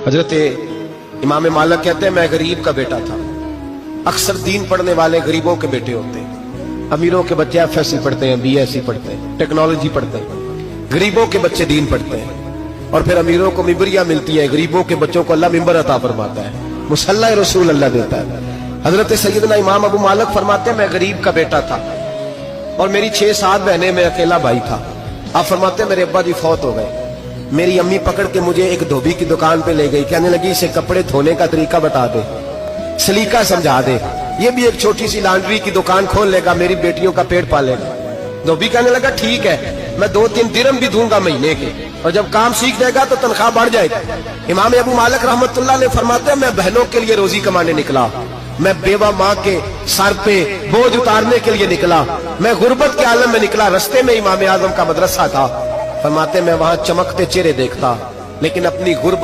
हजरत इमाम मालिक कहते हैं मैं गरीब का बेटा था। अक्सर दीन पढ़ने वाले गरीबों के बेटे होते हैं। अमीरों के बच्चे FSC पढ़ते हैं, BSc पढ़ते हैं, टेक्नोलॉजी पढ़ते हैं। गरीबों के बच्चे दीन पढ़ते हैं और फिर अमीरों को मिबरिया मिलती है। गरीबों के बच्चों को अल्लाह मिंबर अता फरमाता है, मुसल्ला रसूल अल्लाह देता है। हजरत सैयदना इमाम अबू मालिक फरमाते हैं मैं गरीब का बेटा था और मेरी 6-7 बहनें, मैं अकेला भाई था। आप फरमाते हैं मेरे अब्बा जी फौत हो गए। मेरी अम्मी पकड़ के मुझे एक धोबी की दुकान पे ले गई, कहने लगी इसे कपड़े धोने का तरीका बता दे, सलीका समझा दे, ये भी एक छोटी सी लॉन्ड्री की दुकान खोल लेगा, मेरी बेटियों का पेट पालेगा। धोबी कहने लगा ठीक है, मैं 2-3 दिरहम भी दूंगा महीने के, और जब काम सीख जाएगा तो तनख्वाह बढ़ जाएगी। इमाम अबू मालिक रहमतुल्लाह ने फरमाते हैं मैं बहनों के लिए रोजी कमाने निकला, मैं बेवा माँ के सर पे बोझ उतारने के लिए निकला, मैं गुर्बत के आलम में निकला। रास्ते में इमाम आजम का मदरसा था। फरमाते मैं वहां चमकते चेहरे देखता, लेकिन अपनी गुर्बत